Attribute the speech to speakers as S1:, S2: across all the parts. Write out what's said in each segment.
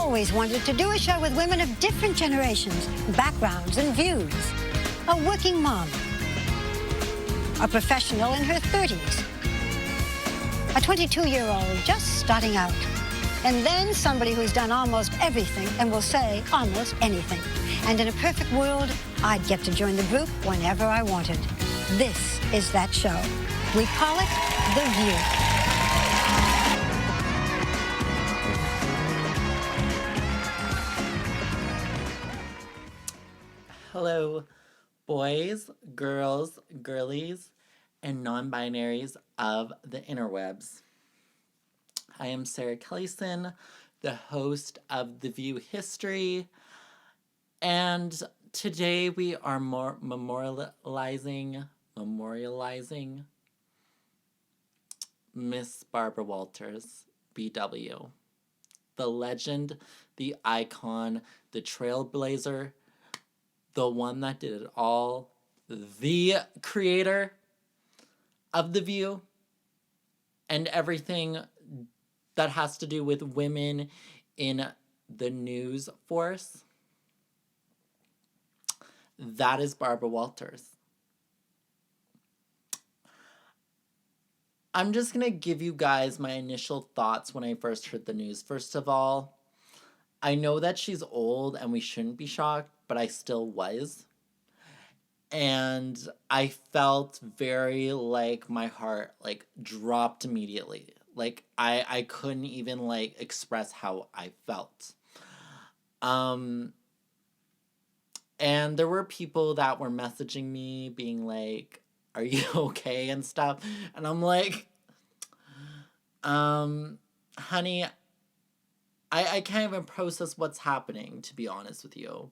S1: always wanted to do a show with women of different generations, backgrounds, and views. A working mom, a professional in her 30s, a 22-year-old just starting out, and then somebody who's done almost everything and will say almost anything. And in a perfect world, I'd get to join the group whenever I wanted. This is that show. We call it The View.
S2: Hello, boys, girls, girlies, and non-binaries of the interwebs. I am Sarah Kellyson, the host of The View History, and today we are memorializing Miss Barbara Walters, BW. The legend, the icon, the trailblazer, the one that did it all, the creator of The View and everything that has to do with women in the news force. That is Barbara Walters. I'm just going to give you guys my initial thoughts when I first heard the news. First of all, I know that she's old and we shouldn't be shocked, but I still was. And I felt very like my heart like dropped immediately. Like I couldn't even like express how I felt. And there were people that were messaging me being like, "Are you okay?" and stuff. And I'm like, honey, I can't even process what's happening, to be honest with you.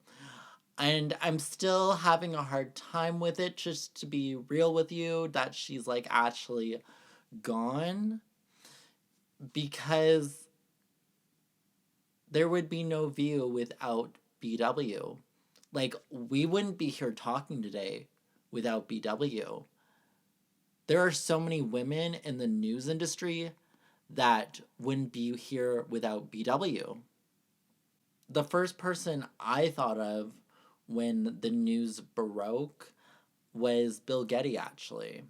S2: And I'm still having a hard time with it, just to be real with you, that she's like actually gone. Because there would be no View without BW. Like, we wouldn't be here talking today without BW. There are so many women in the news industry that wouldn't be here without BW. The first person I thought of when the news broke was Bill Getty, actually,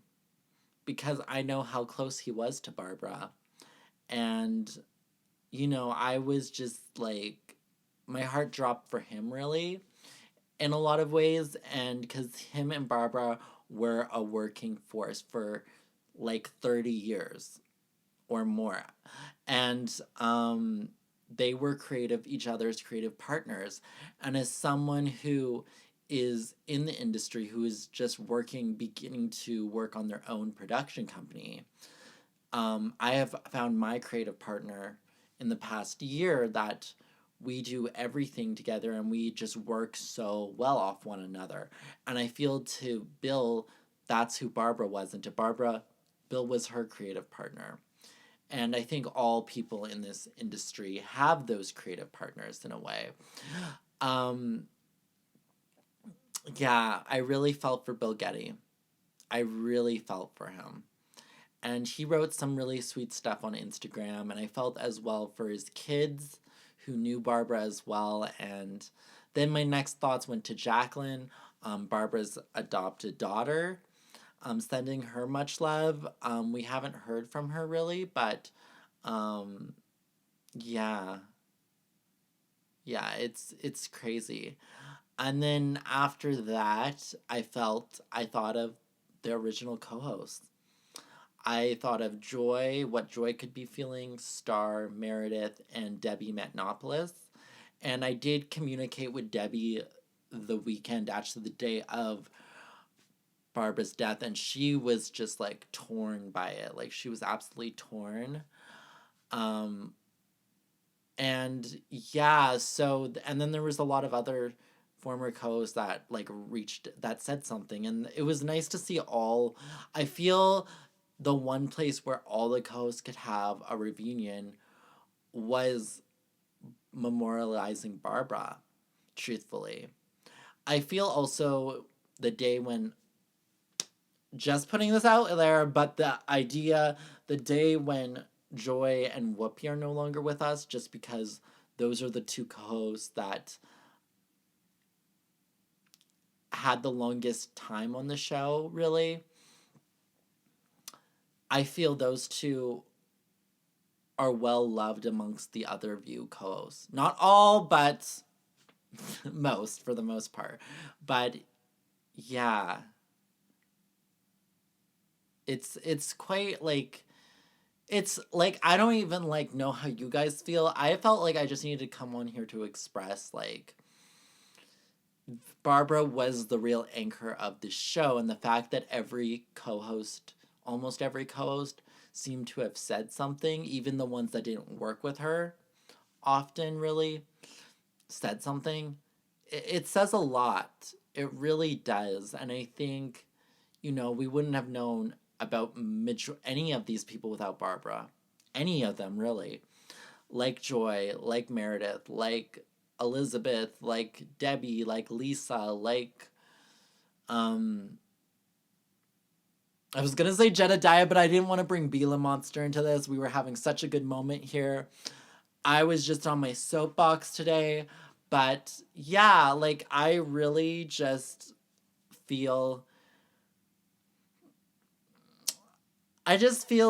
S2: because I know how close he was to Barbara. And, you know, I was just like, my heart dropped for him, really, in a lot of ways. And because him and Barbara were a working force for like 30 years or more. And they were each other's creative partners. And as someone who is in the industry, who is just beginning to work on their own production company, I have found my creative partner in the past year that we do everything together and we just work so well off one another. And I feel to Bill, that's who Barbara was. And to Barbara, Bill was her creative partner. And I think all people in this industry have those creative partners in a way. Yeah, I really felt for Bill Getty. I really felt for him. And he wrote some really sweet stuff on Instagram, and I felt as well for his kids who knew Barbara as well. And then my next thoughts went to Jacqueline, Barbara's adopted daughter. Sending her much love. We haven't heard from her really, but yeah, it's crazy. And then after that, I thought of the original co-hosts. I thought of Joy, what Joy could be feeling, Star, Meredith, and Debbie Metnopoulos. And I did communicate with Debbie the weekend, actually the day of Barbara's death, and she was just like torn by it. Like, she was absolutely torn. And yeah, so, and then there was a lot of other former co-hosts that like that said something, and it was nice to see all. I feel the one place where all the co-hosts could have a reunion was memorializing Barbara, truthfully. I feel also the day when, just putting this out there, but the day when Joy and Whoopi are no longer with us, just because those are the two co-hosts that had the longest time on the show, really. I feel those two are well loved amongst the other View co-hosts. Not all, but most, for the most part. But yeah. It's quite like, it's like, I don't even like know how you guys feel. I felt like I just needed to come on here to express, like, Barbara was the real anchor of the show, and the fact that almost every co-host, seemed to have said something, even the ones that didn't work with her often really said something. It says a lot. It really does. And I think, we wouldn't have known about any of these people without Barbara. Any of them, really. Like Joy, like Meredith, like Elizabeth, like Debbie, like Lisa, like I was gonna say Jedediah, but I didn't want to bring Gila Monster into this. We were having such a good moment here. I was just on my soapbox today, but yeah, like, I really just feel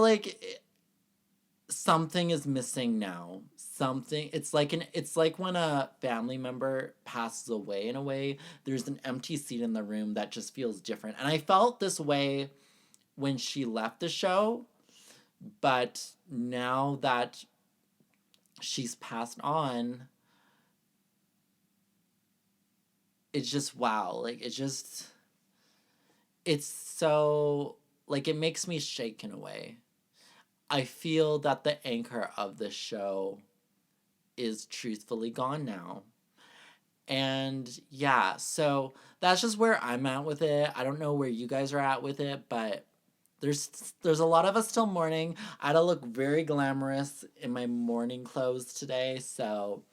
S2: like something is missing now. It's like when a family member passes away, in a way. There's an empty seat in the room that just feels different. And I felt this way when she left the show, but now that she's passed on, it's just, wow. Like, it's so, like, it makes me shake in a way. I feel that the anchor of the show is truthfully gone now. And yeah, so that's just where I'm at with it. I don't know where you guys are at with it, but there's a lot of us still mourning. I had to look very glamorous in my mourning clothes today, so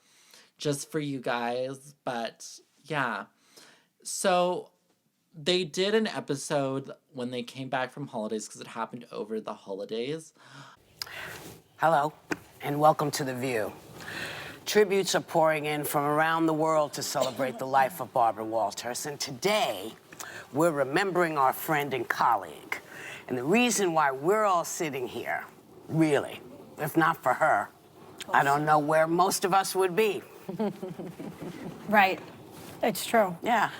S2: just for you guys. But yeah, so they did an episode when they came back from holidays, because it happened over the holidays.
S3: Hello, and welcome to The View. Tributes are pouring in from around the world to celebrate the life of Barbara Walters. And today, we're remembering our friend and colleague. And the reason why we're all sitting here, really, if not for her, I don't know where most of us would be.
S4: Right. It's true.
S3: Yeah.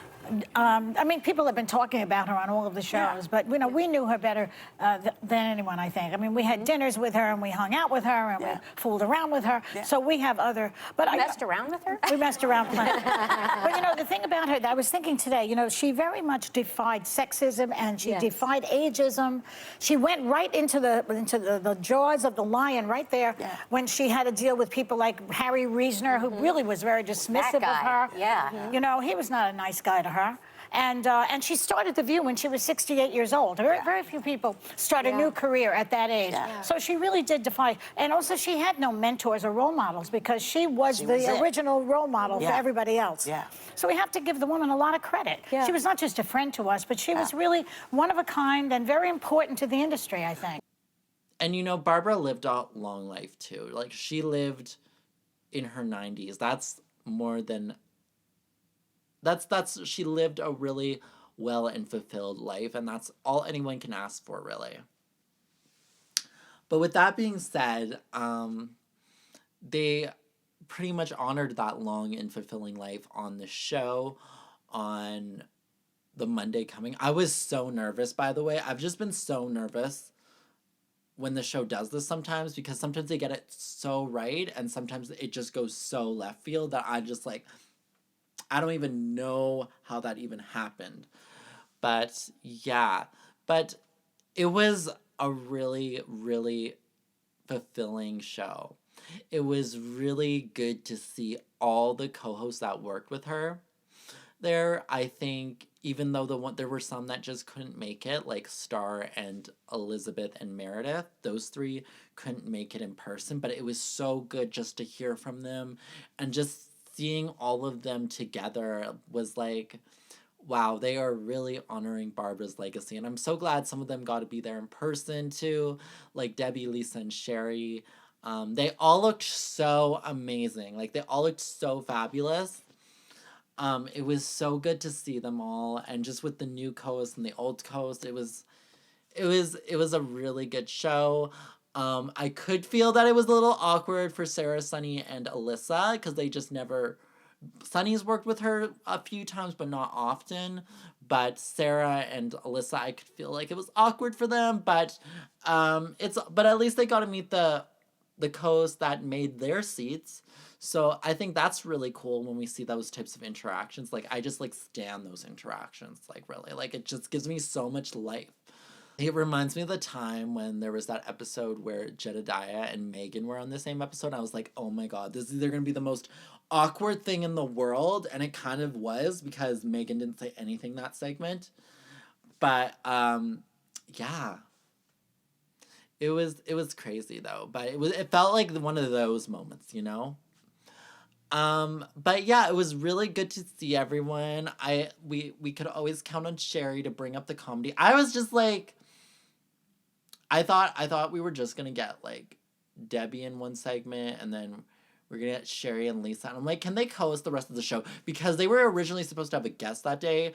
S4: I mean, people have been talking about her on all of the shows,
S3: Yeah.
S4: but we knew her better than anyone, I think. I mean, we had dinners with her, and we hung out with her, and
S3: Yeah.
S4: we fooled around with her.
S3: Yeah.
S4: So we have other. But I
S5: Messed around with her?
S4: We messed around plenty. But the thing about her, I was thinking today, she very much defied sexism, and she
S5: Yes.
S4: defied ageism. She went right into the jaws of the lion right there.
S3: Yeah.
S4: When she had to deal with people like Harry Reasoner, who really was very dismissive
S5: That guy,
S4: of her.
S5: yeah.
S4: He was not a nice guy to her. And she started The View when she was 68 years old. Very few people start a new career at that age.
S3: Yeah.
S4: So she really did defy. And also, she had no mentors or role models, because she was the
S3: it.
S4: original role model for
S3: Yeah.
S4: everybody else.
S3: Yeah.
S4: So we have to give the woman a lot of credit.
S5: Yeah.
S4: She was not just a friend to us, but she was really one of a kind and very important to the industry, I think.
S2: And Barbara lived a long life too. Like, she lived in her 90s. That's more than she lived a really well and fulfilled life, and that's all anyone can ask for, really. But with that being said, they pretty much honored that long and fulfilling life on the show on the Monday coming. I was so nervous, by the way. I've just been so nervous when the show does this sometimes, because sometimes they get it so right, and sometimes it just goes so left field that I just, like, I don't even know how that even happened. But yeah, but it was a really, really fulfilling show. It was really good to see all the co-hosts that worked with her there. I think even though there were some that just couldn't make it, like Star and Elizabeth and Meredith, those three couldn't make it in person, but it was so good just to hear from them, and just seeing all of them together was like, wow, they are really honoring Barbara's legacy. And I'm so glad some of them got to be there in person too, like Debbie, Lisa, and Sherry. They all looked so amazing. Like, they all looked so fabulous. It was so good to see them all, and just with the new co-host and the old co-host, it was a really good show. I could feel that it was a little awkward for Sarah, Sunny, and Alyssa because they just never. Sunny's worked with her a few times, but not often. But Sarah and Alyssa, I could feel like it was awkward for them. But but at least they got to meet the co-host that made their seats. So I think that's really cool when we see those types of interactions. Like, I just like stand those interactions. Like, really, like, it just gives me so much life. It reminds me of the time when there was that episode where Jedediah and Megan were on the same episode. And I was like, oh my God, this is either going to be the most awkward thing in the world. And it kind of was because Megan didn't say anything that segment. But yeah. It was crazy though. But it felt like one of those moments, you know? But yeah, it was really good to see everyone. We could always count on Sherry to bring up the comedy. I was just like, I thought we were just gonna get like Debbie in one segment, and then we're gonna get Sherry and Lisa. And I'm like, can they co-host the rest of the show? Because they were originally supposed to have a guest that day,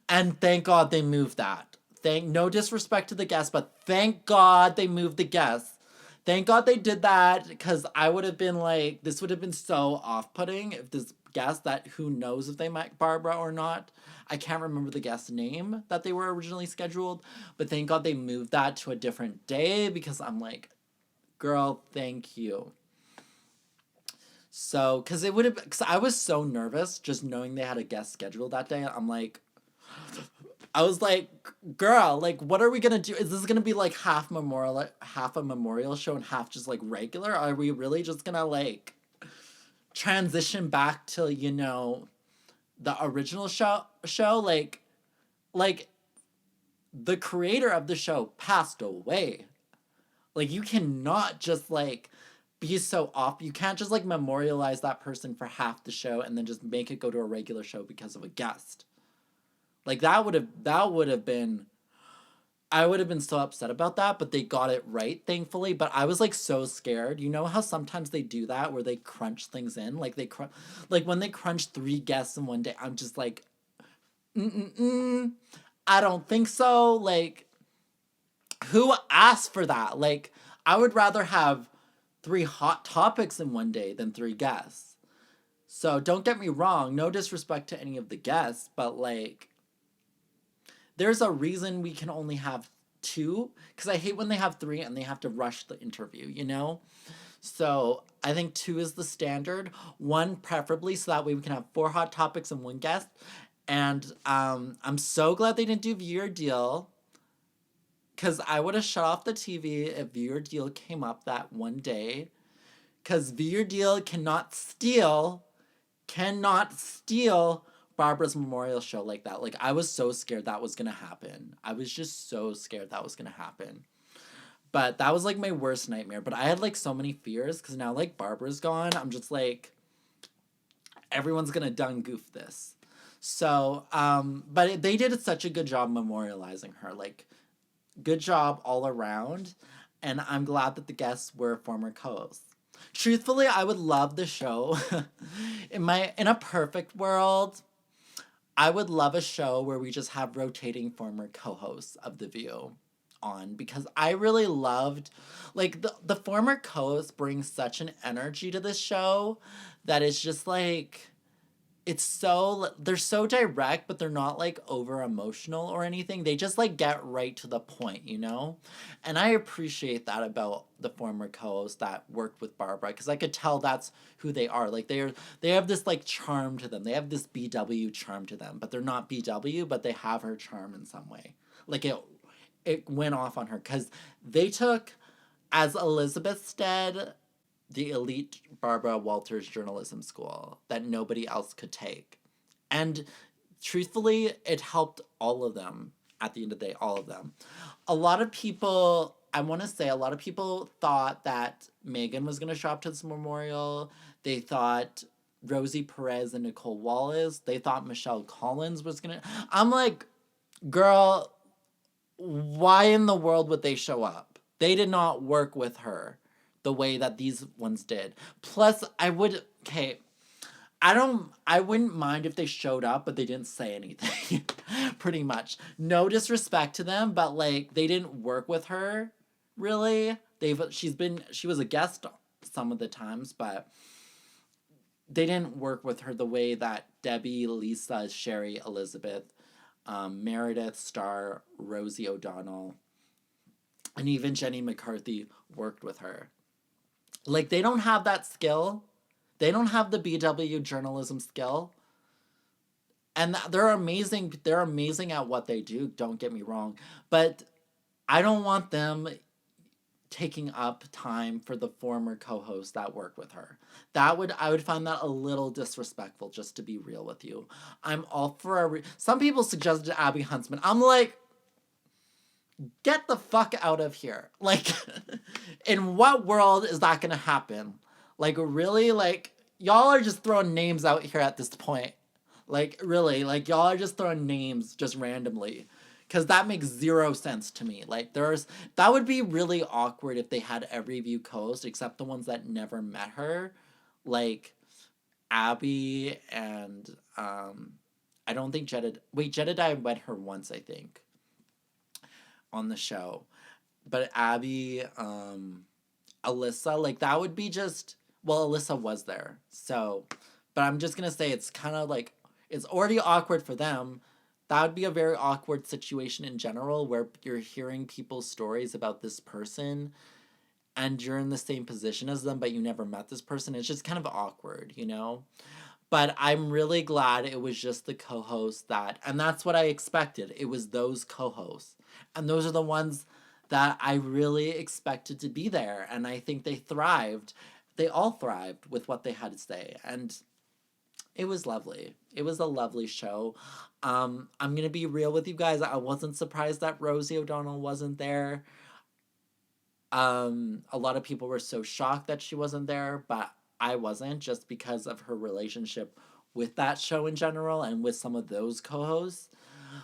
S2: and thank God they moved that. No disrespect to the guest, but thank God they moved the guest. Thank God they did that, because I would have been like, this would have been so off-putting if this guest that who knows if they met Barbara or not. I can't remember the guest's name that they were originally scheduled, but thank God they moved that to a different day, because I'm like, girl, thank you. So, because I was so nervous just knowing they had a guest scheduled that day. I was like, girl, like, what are we gonna do? Is this gonna be like half a memorial show and half just like regular? Are we really just gonna like transition back to, you know, the original show? Like the creator of the show passed away. Like, you cannot just like be so off. You can't just like memorialize that person for half the show and then just make it go to a regular show because of a guest. Like, that would have been, I would have been so upset about that, but they got it right, thankfully. But I was like so scared. You know how sometimes they do that where they crunch things in? Like like when they crunch 3 guests in one day, I'm just like, I don't think so. Like, who asked for that? Like, I would rather have 3 hot topics in one day than 3 guests. So don't get me wrong, no disrespect to any of the guests, but like, there's a reason we can only have 2, because I hate when they have 3 and they have to rush the interview, you know? So I think 2 is the standard. 1 preferably, so that way we can have 4 hot topics and 1 guest. And I'm so glad they didn't do Viewer Deal, because I would have shut off the TV if Viewer Deal came up that one day. Because Viewer Deal cannot steal Barbara's memorial show like that. Like, I was so scared that was gonna happen. I was just so scared that was gonna happen. But that was like my worst nightmare. But I had like so many fears, because now like Barbara's gone, I'm just like, everyone's gonna done goof this. So, but they did such a good job memorializing her. Like, good job all around. And I'm glad that the guests were former co-hosts. Truthfully, I would love the show. In a perfect world, I would love a show where we just have rotating former co-hosts of The View on, because I really loved, like, the former co-hosts bring such an energy to this show that is just like, they're so direct, but they're not like over emotional or anything. They just like get right to the point, you know? And I appreciate that about the former co-hosts that worked with Barbara, because I could tell that's who they are. Like, they have this like charm to them. They have this BW charm to them, but they're not BW, but they have her charm in some way. Like, it went off on her, because they took, as Elizabeth said, the elite Barbara Walters journalism school that nobody else could take. And truthfully, it helped all of them at the end of the day, all of them. A lot of people thought that Megan was going to show up to this memorial. They thought Rosie Perez and Nicole Wallace. They thought Michelle Collins was going to. I'm like, girl, why in the world would they show up? They did not work with her. the way that these ones did. Plus, I wouldn't mind if they showed up, but they didn't say anything, pretty much. No disrespect to them, but like they didn't work with her, really. She was a guest some of the times, but they didn't work with her the way that Debbie, Lisa, Sherry, Elizabeth, Meredith, Star, Rosie O'Donnell, and even Jenny McCarthy worked with her. Like, they don't have that skill. They don't have the BW journalism skill. And they're amazing. They're amazing at what they do, don't get me wrong. But I don't want them taking up time for the former co-host that worked with her. I would find that a little disrespectful, just to be real with you. I'm all for some people suggested Abby Huntsman. I'm like, get the fuck out of here. Like, in what world is that gonna happen? Like, really? Like, y'all are just throwing names out here at this point. Like, really? Like, y'all are just throwing names just randomly. Because that makes zero sense to me. Like, that would be really awkward if they had every View co-host except the ones that never met her. Like, Abby and, I don't think Jedediah met her once, I think, on the show. But Abby, Alyssa, like, that would be just, well, Alyssa was there. So, but I'm just going to say it's kind of like, it's already awkward for them. That would be a very awkward situation in general where you're hearing people's stories about this person and you're in the same position as them, but you never met this person. It's just kind of awkward, you know? But I'm really glad it was just the co-hosts and that's what I expected. It was those co-hosts. And those are the ones that I really expected to be there. And I think they thrived. They all thrived with what they had to say. And it was lovely. It was a lovely show. I'm going to be real with you guys. I wasn't surprised that Rosie O'Donnell wasn't there. A lot of people were so shocked that she wasn't there, but I wasn't, just because of her relationship with that show in general and with some of those co-hosts.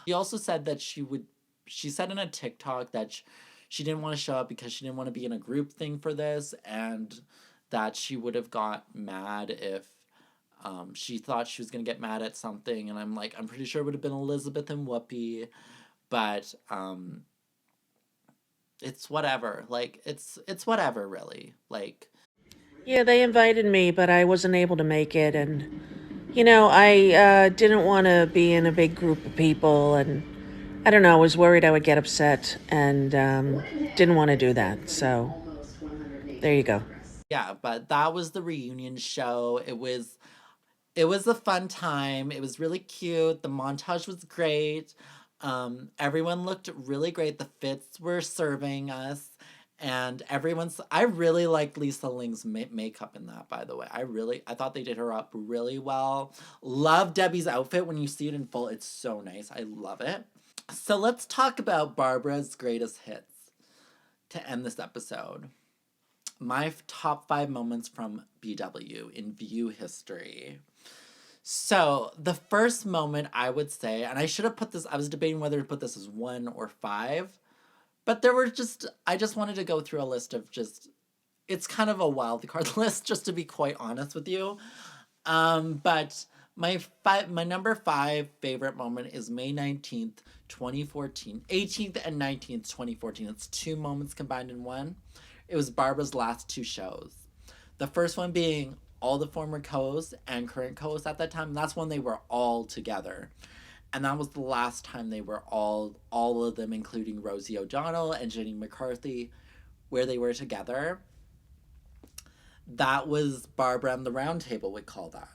S2: She also said that she said in a TikTok that she didn't want to show up because she didn't want to be in a group thing for this, and that she would have got mad if she thought she was going to get mad at something. And I'm like, I'm pretty sure it would have been Elizabeth and Whoopi, but it's whatever. Like, it's whatever, really. Like,
S5: yeah, they invited me, but I wasn't able to make it. And, you know, I didn't want to be in a big group of people. And I don't know, I was worried I would get upset and didn't want to do that. So there you go.
S2: yeah, but that was the reunion show. It was a fun time. It was really cute. The montage was great. Everyone looked really great. The fits were serving us. And I really liked Lisa Ling's makeup in that, by the way. I thought they did her up really well. Love Debbie's outfit. When you see it in full, it's so nice. I love it. So let's talk about Barbara's greatest hits to end this episode. My top 5 moments from BW in View history. So the first moment I would say, and I should have put this, I was debating whether to put this as 1 or 5, but I just wanted to go through a list of it's kind of a wild card list, just to be quite honest with you. But my number 5 favorite moment is May 19th, 2014, 18th and 19th, 2014. It's 2 moments combined in one. It was Barbara's last 2 shows. The first one being all the former co-hosts and current co-hosts at that time. That's when they were all together. And that was the last time they were all of them, including Rosie O'Donnell and Jenny McCarthy, where they were together. That was Barbara and the Round Table, we call that.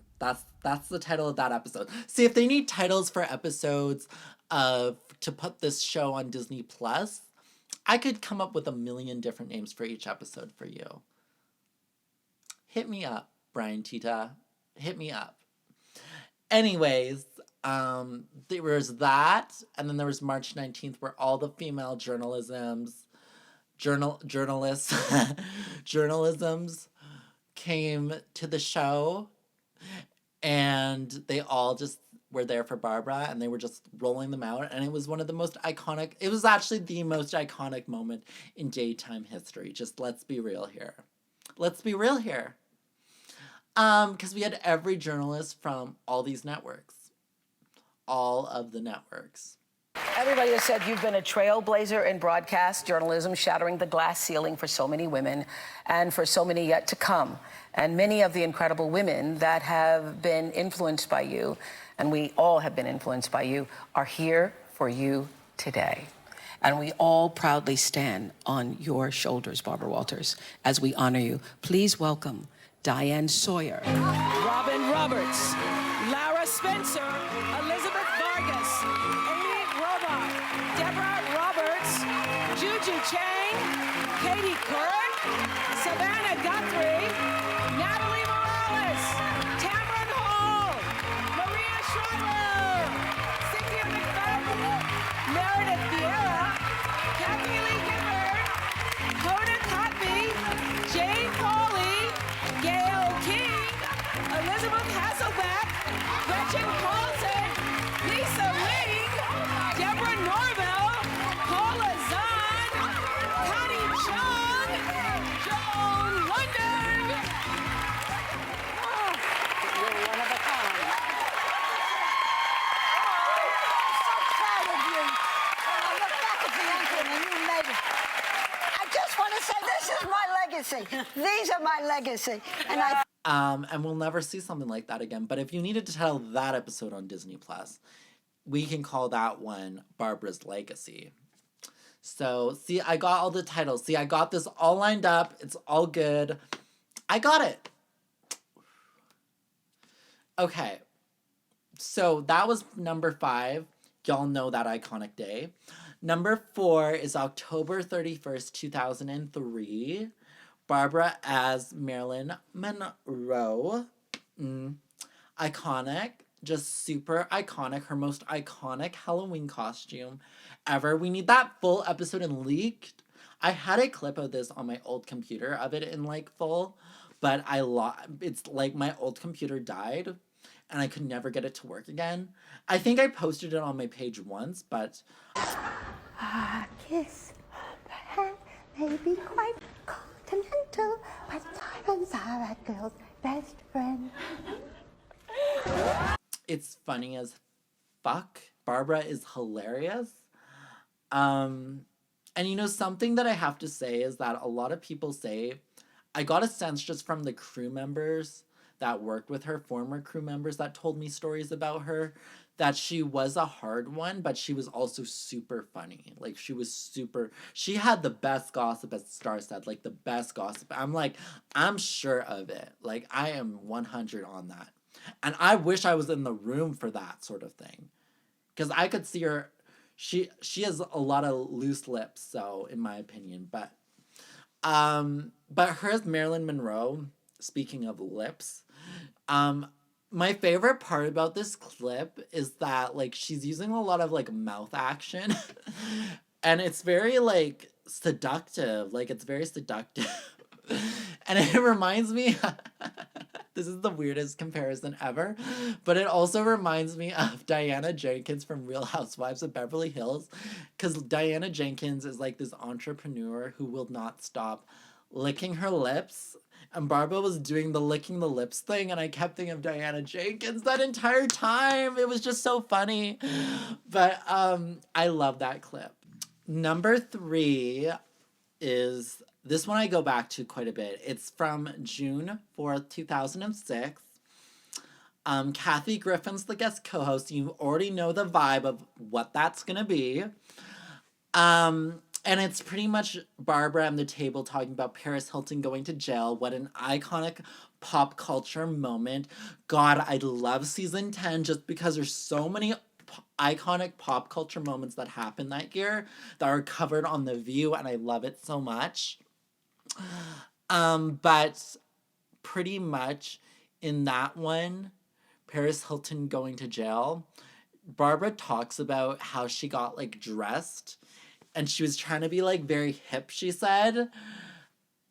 S2: That's the title of that episode. See, if they need titles for episodes to put this show on Disney Plus, I could come up with 1 million different names for each episode for you. Hit me up, Brian Tita. Hit me up. Anyways, there was that, and then there was March 19th, where all the female journalisms came to the show, and they all just were there for Barbara, and they were just rolling them out, and it was it was actually the most iconic moment in daytime history. Just let's be real here. Let's be real here. Because we had every journalist from all these networks. All of the networks.
S6: Everybody has said you've been a trailblazer in broadcast journalism, shattering the glass ceiling for so many women and for so many yet to come. And many of the incredible women that have been influenced by you, and we all have been influenced by you, are here for you today. And we all proudly stand on your shoulders, Barbara Walters, as we honor you. Please welcome Diane Sawyer, Robin Roberts, Lara Spencer, Elizabeth Vargas, Amy Robach, Deborah Roberts, Juju Chang, Katie Couric, Savannah Guthrie, Natalie Morales, Tamron Hall, Maria Shriver, Cynthia McFadden, Meredith Vieira, Kathy Lee Gifford, Hoda Kotb, Jane Pauley, Gail King, Elizabeth Hasselbeck, Gretchen Paulson, Lisa Ling, Deborah Norville, Paula Zahn, Connie Chung, Joan London.
S3: You're one of a kind.
S1: So proud of you. When I look back at the anchor and you made it. I just want to say this is my legacy. These are my legacy.
S2: And we'll never see something like that again. But if you needed to tell that episode on Disney Plus, we can call that one Barbara's Legacy. So, see, I got all the titles. See, I got this all lined up. It's all good. I got it. Okay. So that was number 5. Y'all know that iconic day. Number 4 is October 31st, 2003. Barbara as Marilyn Monroe. Iconic. Just super iconic. Her most iconic Halloween costume ever. We need that full episode in leaked. I had a clip of this on my old computer of it in like full, but it's like my old computer died and I could never get it to work again. I think I posted it on my page once, but
S7: A kiss on the hand may be quite continental, but diamonds are a girl's best friend.
S2: it's funny as fuck. Barbara is hilarious. And you know, something that I have to say is that a lot of people say, I got a sense just from the crew members that worked with her, former crew members that told me stories about her, that she was a hard one, but she was also super funny. Like, she had the best gossip, as Star said, like the best gossip. I'm sure of it. Like, I am 100 on that. And I wish I was in the room for that sort of thing. Because I could see her, she has a lot of loose lips, so, in my opinion, but her as Marilyn Monroe, speaking of lips, my favorite part about this clip is that, like, she's using a lot of, like, mouth action, and it's very, like, seductive, it's very seductive, and it reminds me, this is the weirdest comparison ever, but it also reminds me of Diana Jenkins from Real Housewives of Beverly Hills, because Diana Jenkins is, like, this entrepreneur who will not stop licking her lips, and Barbara was doing the licking the lips thing, and I kept thinking of Diana Jenkins that entire time. It was just so funny. But I love that clip. Number 3 is, this one I go back to quite a bit. It's from June 4th, 2006. Kathy Griffin's the guest co-host. You already know the vibe of what that's gonna be. And it's pretty much Barbara and the table talking about Paris Hilton going to jail. What an iconic pop culture moment. God, I love season 10 just because there's so many iconic pop culture moments that happened that year that are covered on The View, and I love it so much. But pretty much in that one, Paris Hilton going to jail, Barbara talks about how she got, like, dressed, and she was trying to be, like, very hip, she said,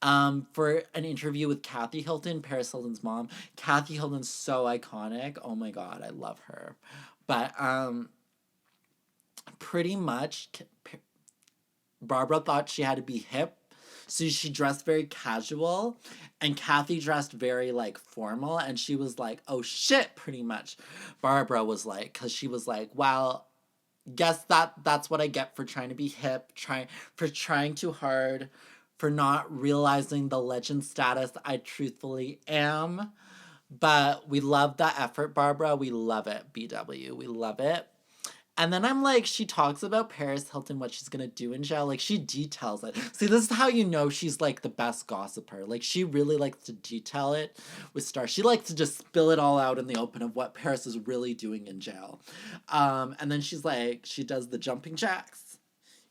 S2: for an interview with Kathy Hilton, Paris Hilton's mom. Kathy Hilton's so iconic. Oh my God, I love her. But pretty much Barbara thought she had to be hip, So she dressed very casual, and Kathy dressed very like formal, and she was like, oh shit, pretty much. Barbara was like, because she was like, well, guess that's what I get for trying to be hip, for trying too hard, for not realizing the legend status I truthfully am. But we love that effort, Barbara. We love it, BW. We love it. And then I'm like, she talks about Paris Hilton, what she's gonna do in jail. Like, she details it. See, this is how you know she's like the best gossiper. Like, she really likes to detail it with Star. She likes to just spill it all out in the open of what Paris is really doing in jail. And then she's like, she does the jumping jacks,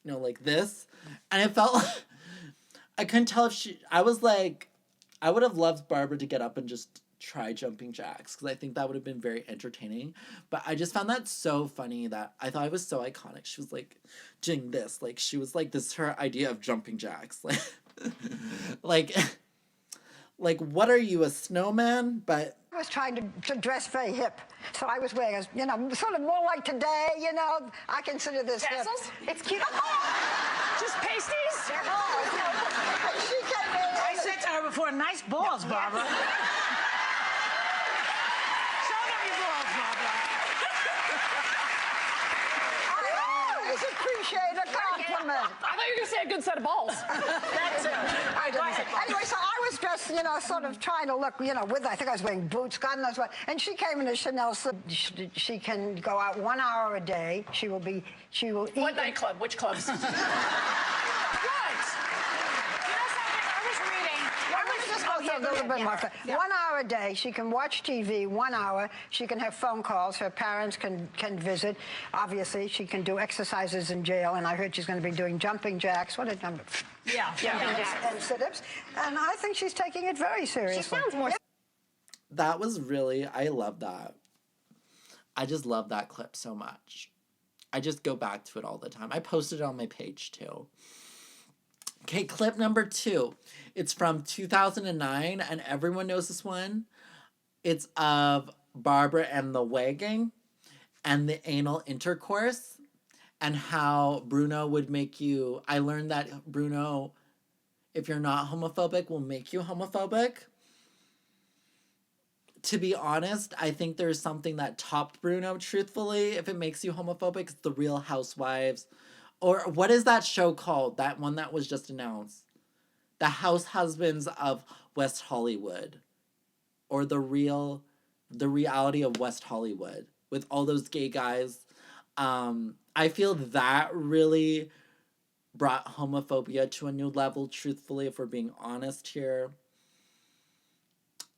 S2: you know, like this. And it felt, I couldn't tell if I was like, I would have loved Barbara to get up and just try jumping jacks, because I think that would have been very entertaining. But I just found that so funny that I thought it was so iconic. She was like doing this, like she was like, this is her idea of jumping jacks. Like what are you, a snowman? But
S1: I was trying to dress very hip, so I was wearing, you know, sort of more like today, you know. I consider this hip. It's cute.
S4: Just pasties?
S1: And she came in.
S4: I said to her before, nice balls, Barbara.
S1: I always appreciate a compliment.
S8: I thought you were going to say a good set of balls.
S1: That's it. I didn't say. Anyway, so I was just, you know, sort of trying to look, you know, with, I think I was wearing boots, God knows what. And she came in a Chanel slip. She can go out 1 hour a day. She will eat.
S8: What nightclub? Which clubs? What?
S1: A little bit more. 1 hour a day, she can watch TV, 1 hour. She can have phone calls. Her parents can visit. Obviously, she can do exercises in jail, and I heard she's going to be doing jumping jacks. What a number.
S8: Yeah.
S1: And sit-ups. And I think she's taking it very seriously.
S8: She sounds more...
S2: that was really, I love that. I just love that clip so much. I just go back to it all the time. I posted it on my page, too. Okay, clip number 2. It's from 2009, and everyone knows this one. It's of Barbara and the wagging and the anal intercourse, and how Bruno would make you... I learned that Bruno, if you're not homophobic, will make you homophobic. To be honest, I think there's something that topped Bruno, truthfully, if it makes you homophobic. It's The Real Housewives. Or what is that show called? That one that was just announced. The House Husbands of West Hollywood. Or the reality of West Hollywood. With all those gay guys. I feel that really brought homophobia to a new level, truthfully, if we're being honest here.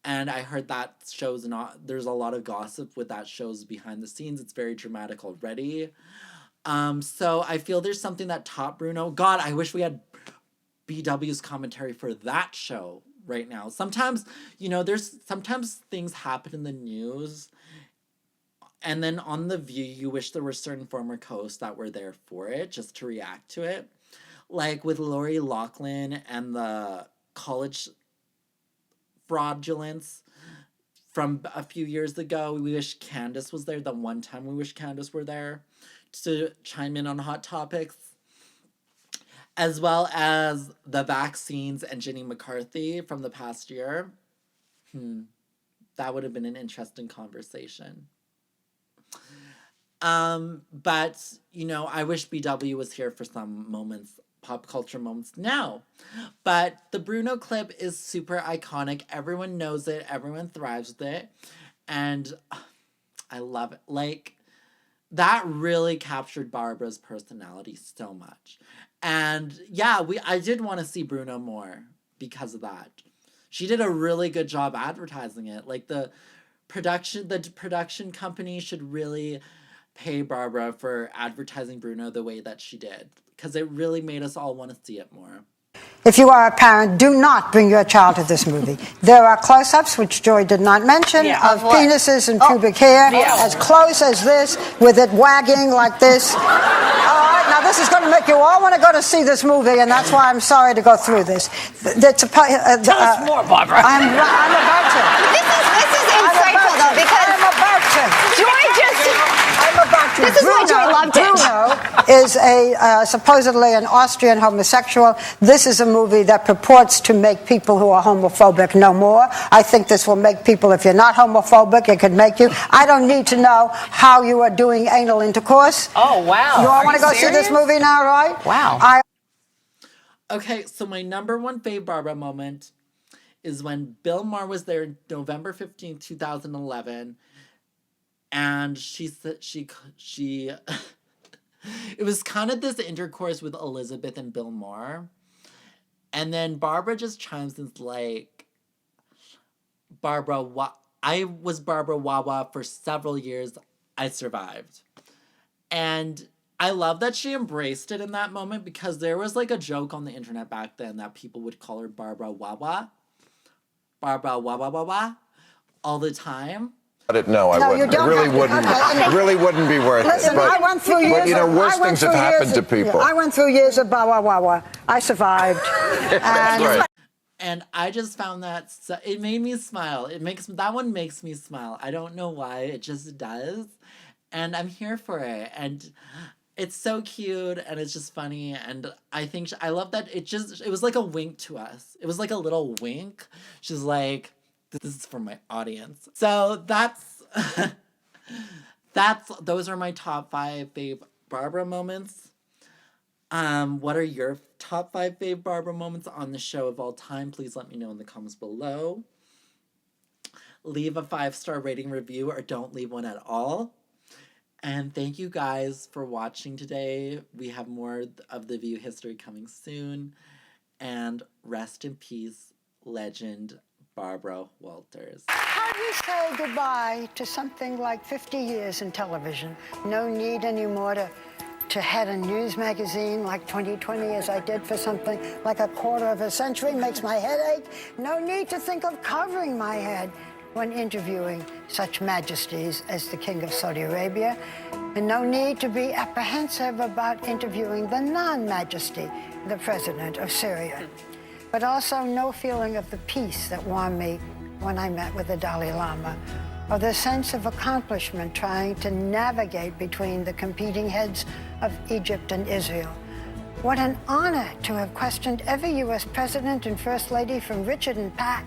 S2: And I heard that show's not... There's a lot of gossip with that show's behind the scenes. It's very dramatic already. So I feel there's something that topped Bruno. God, I wish we had BW's commentary for that show right now. Sometimes, you know, sometimes things happen in the news, and then on The View, you wish there were certain former hosts that were there for it, just to react to it. Like with Lori Loughlin and the college fraudulence from a few years ago. We wish Candace was there. The one time we wish Candace were there to chime in on hot topics, as well as the vaccines and Jenny McCarthy from the past year. That would have been an interesting conversation. But, you know, I wish BW was here for some moments, pop culture moments now. But the Bruno clip is super iconic. Everyone knows it. Everyone thrives with it. And I love it. Like, that really captured Barbara's personality so much. And yeah, I did want to see Bruno more because of that. She did a really good job advertising it. Like the production company should really pay Barbara for advertising Bruno the way that she did, because it really made us all want to see it more.
S1: If you are a parent, do not bring your child to this movie. There are close-ups, which Joy did not mention, of penises and pubic hair, as close as this, with it wagging like this. All right, now this is going to make you all want to go to see this movie, and that's why I'm sorry to go through this.
S8: Tell us more, Barbara.
S1: I'm about to.
S7: This is insightful, though, because
S1: I'm about to.
S7: Joy just...
S1: I'm about to.
S7: This is why Joy loved it.
S1: Bruno is supposedly an Austrian homosexual. This is a movie that purports to make people who are homophobic no more. I think this will make people, if you're not homophobic, it could make you. I don't need to know how you are doing anal intercourse.
S6: Oh, wow.
S1: You all want to go see this movie now, right?
S6: Wow.
S2: Okay, so my number one fave Barbara moment is when Bill Maher was there November 15th, 2011, and she said she it was kind of this intercourse with Elizabeth and Bill Maher, and then Barbara just chimes in like, I was Barbara Wawa for several years. I survived. And I love that she embraced it in that moment, because there was like a joke on the internet back then that people would call her Barbara Wawa. Barbara Wawa Wawa all the time.
S9: No, I wouldn't. It really wouldn't. It really wouldn't be worth
S1: Listen,
S9: it. But,
S1: I went through years.
S9: But you know, worse things have happened to people.
S1: I went through years of Bawa Wawa. I survived.
S9: That's right.
S2: And I just found that it made me smile. That one makes me smile. I don't know why, it just does. And I'm here for it. And it's so cute, and it's just funny. And I think I love that it was like a wink to us. It was like a little wink. She's like, this is for my audience. So those are my top 5 fave Barbara moments. What are your top 5 fave Barbara moments on the show of all time? Please let me know in the comments below. Leave a 5-star rating review, or don't leave one at all. And thank you guys for watching today. We have more of The View history coming soon. And rest in peace, legend Barbara Walters.
S1: How do you say goodbye to something like 50 years in television? No need anymore to head a news magazine like 2020, as I did for something like a quarter of a century, makes my head ache. No need to think of covering my head when interviewing such majesties as the King of Saudi Arabia. And no need to be apprehensive about interviewing the non-majesty, the President of Syria. But also no feeling of the peace that warmed me when I met with the Dalai Lama, or the sense of accomplishment trying to navigate between the competing heads of Egypt and Israel. What an honor to have questioned every U.S. President and First Lady, from Richard and Pat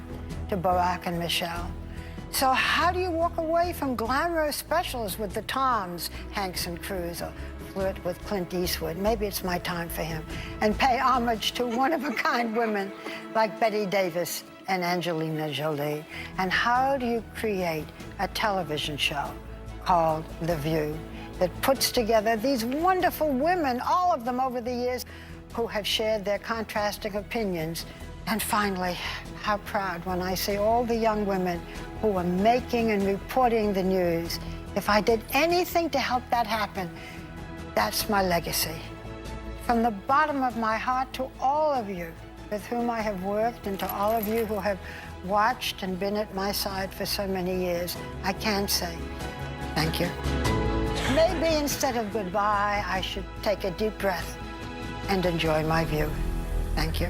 S1: to Barack and Michelle. So how do you walk away from glamorous specials with the Toms, Hanks and Cruz, or flirt with Clint Eastwood? Maybe it's my time for him. And pay homage to one-of-a-kind women like Bette Davis and Angelina Jolie. And how do you create a television show called The View that puts together these wonderful women, all of them over the years, who have shared their contrasting opinions? And finally, how proud when I see all the young women who are making and reporting the news. If I did anything to help that happen, that's my legacy. From the bottom of my heart to all of you with whom I have worked, and to all of you who have watched and been at my side for so many years, I can say thank you. Maybe instead of goodbye, I should take a deep breath and enjoy my view. Thank you.